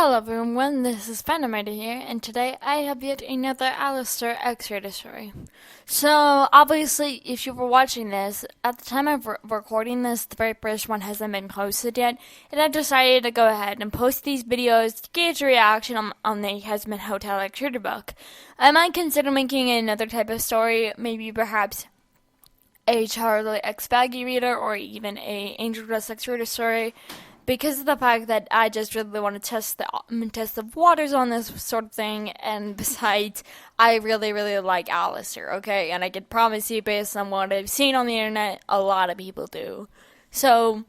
Hello everyone, this is Phantomator here, and today I have yet another Alastor X-rated story. So, obviously, if you were watching this, at the time of recording this, the very first one hasn't been posted yet, and I decided to go ahead and post these videos to gauge a reaction on the Husband Hotel X-rated book. I might consider making another type of story, maybe perhaps a Charlie X Baggy reader, or even a Angel Dust X-rated story, because of the fact that I just really want to test the waters on this sort of thing, and besides, I really like Alastor, okay? And I can promise you, based on what I've seen on the internet, a lot of people do. So,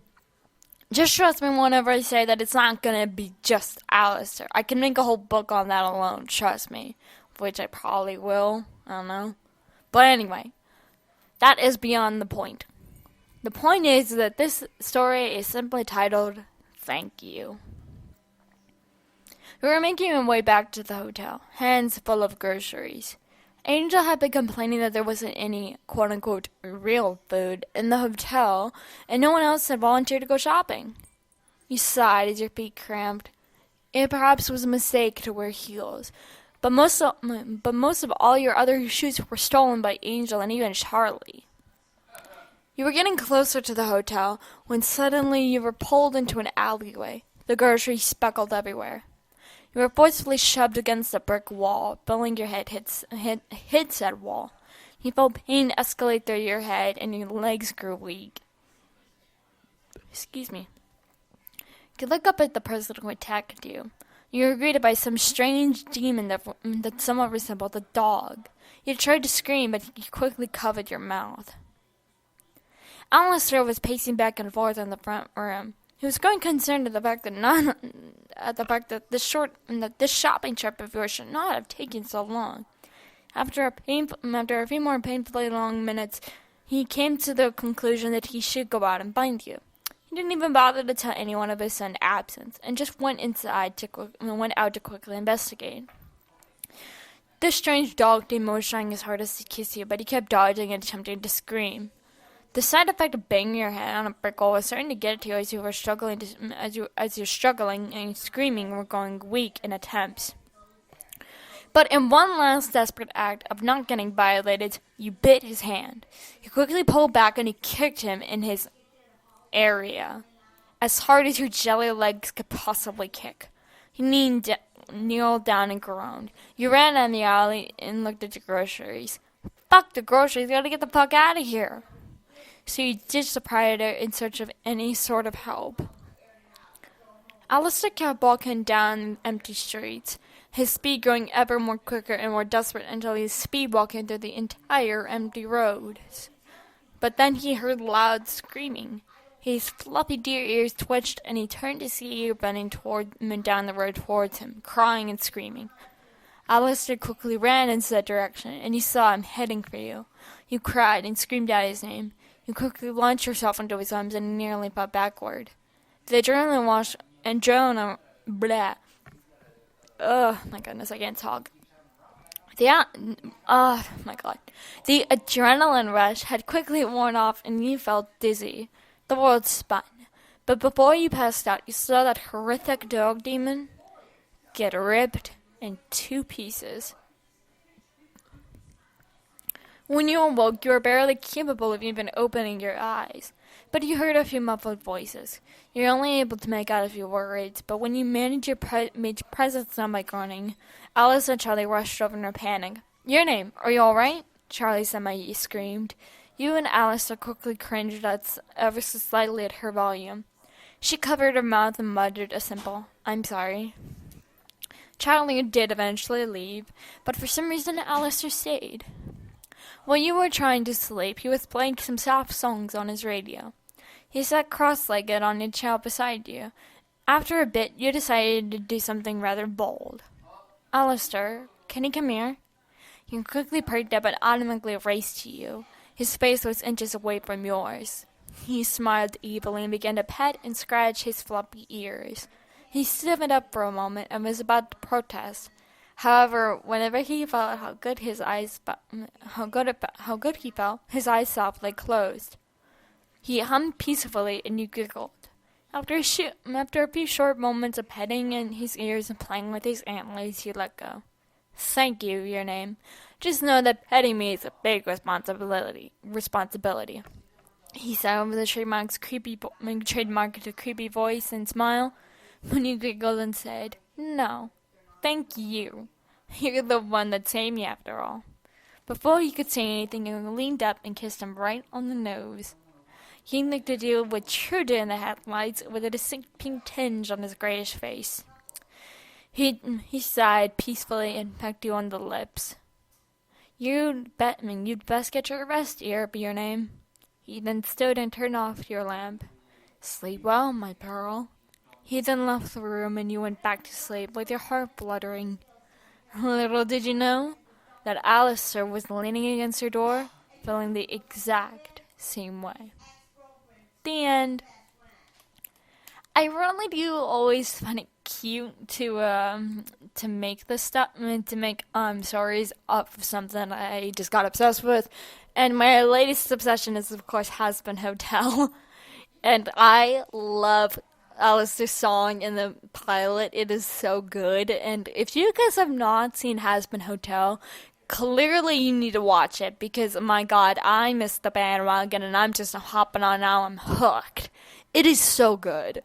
just trust me whenever I say that it's not gonna be just Alastor. I can make a whole book on that alone, trust me. Which I probably will, I don't know. But anyway, that is beyond the point. The point is that this story is simply titled, Thank You. We were making our way back to the hotel, hands full of groceries. Angel had been complaining that there wasn't any quote-unquote real food in the hotel, and no one else had volunteered to go shopping. You sighed as your feet cramped. It perhaps was a mistake to wear heels, but most of all your other shoes were stolen by Angel and even Charlie. You were getting closer to the hotel when suddenly you were pulled into an alleyway, the groceries speckled everywhere. You were forcefully shoved against a brick wall, feeling your head hit said wall. You felt pain escalate through your head and your legs grew weak. Excuse me. You look up at the person who attacked you. You were greeted by some strange demon that somewhat resembled a dog. You tried to scream, but you quickly covered your mouth. Alastor was pacing back and forth in the front room. He was growing concerned at the fact that this shopping trip of yours should not have taken so long. After a few more painfully long minutes, he came to the conclusion that he should go out and find you. He didn't even bother to tell anyone of his sudden absence, and just went out to quickly investigate. This strange dog demon was trying his hardest to kiss you, but he kept dodging and attempting to scream. The side effect of banging your head on a brick wall was starting to get to you as you're struggling and screaming were going weak in attempts. But in one last desperate act of not getting violated, you bit his hand. You quickly pulled back and you kicked him in his area, as hard as your jelly legs could possibly kick. He kneeled down and groaned. You ran down the alley and looked at your groceries. Fuck the groceries, gotta get the fuck out of here. So you ditched the predator in search of any sort of help. Alastor kept walking down empty streets, his speed growing ever more quicker and more desperate until he was speed walking through the entire empty roads. But then he heard loud screaming. His fluffy deer ears twitched, and he turned to see you running down the road towards him, crying and screaming. Alastor quickly ran in that direction, and you saw him heading for you. You cried and screamed out his name. You quickly launched yourself into his arms and nearly fell backward. The adrenaline blah. Ugh, my goodness, I can't talk. Oh my god. The adrenaline rush had quickly worn off and you felt dizzy. The world spun. But before you passed out, you saw that horrific dog demon get ripped in 2 pieces. When you awoke, you were barely capable of even opening your eyes, but you heard a few muffled voices. You were only able to make out a few words, but when you made your presence known by groaning, Alice and Charlie rushed over in a panic. Your name, are you all right? Charlie semi-screamed. You and Alastor quickly cringed ever so slightly at her volume. She covered her mouth and muttered a simple, I'm sorry. Charlie did eventually leave, but for some reason Alastor stayed. While you were trying to sleep, he was playing some soft songs on his radio. He sat cross-legged on a chair beside you. After a bit, you decided to do something rather bold. Alastor, can you come here? He quickly perked up and automatically raced to you. His face was inches away from yours. He smiled evilly and began to pet and scratch his floppy ears. He stiffened up for a moment and was about to protest. However, whenever he felt how good he felt, his eyes softly closed. He hummed peacefully, and you giggled. After a few short moments of petting in his ears and playing with his antlers, he let go. Thank you, your name. Just know that petting me is a big responsibility. He said over the trademark's creepy voice and smile. When he giggled and said, "No, thank you. You're the one that saved me after all." Before he could say anything, he leaned up and kissed him right on the nose. He looked at you with true deer in the headlights, with a distinct pink tinge on his grayish face. He sighed peacefully and pecked you on the lips. You'd best get your rest, your name. He then stood and turned off your lamp. Sleep well, my pearl. He then left the room and you went back to sleep with your heart fluttering. Little did you know that Alastor was leaning against your door, feeling the exact same way. The end. I really do always find it cute to make this stuff, to make stories up of something I just got obsessed with, and my latest obsession is of course Has-Been Hotel, and I love Alastor's song in the pilot. It is so good, and if you guys have not seen Has-Been Hotel, clearly you need to watch it, because my god, I missed the bandwagon and I'm just hopping on now. I'm hooked. It is so good.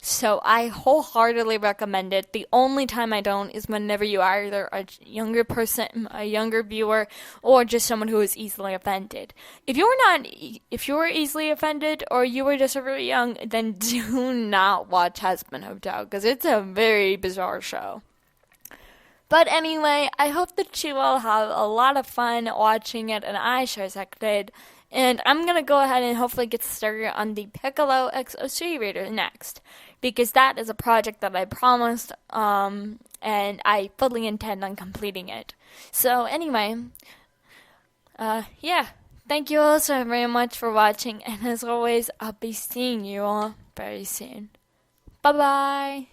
So I wholeheartedly recommend it. The only time I don't is whenever you are either a younger person, a younger viewer, or just someone who is easily offended. If you're easily offended or you were just really young, then do not watch Has-Been Hotel, because it's a very bizarre show. But anyway, I hope that you all have a lot of fun watching it, and I sure as heck did. And I'm going to go ahead and hopefully get started on the Piccolo XOC reader next, because that is a project that I promised, and I fully intend on completing it. So anyway, yeah, thank you all so very much for watching, and as always, I'll be seeing you all very soon. Bye-bye!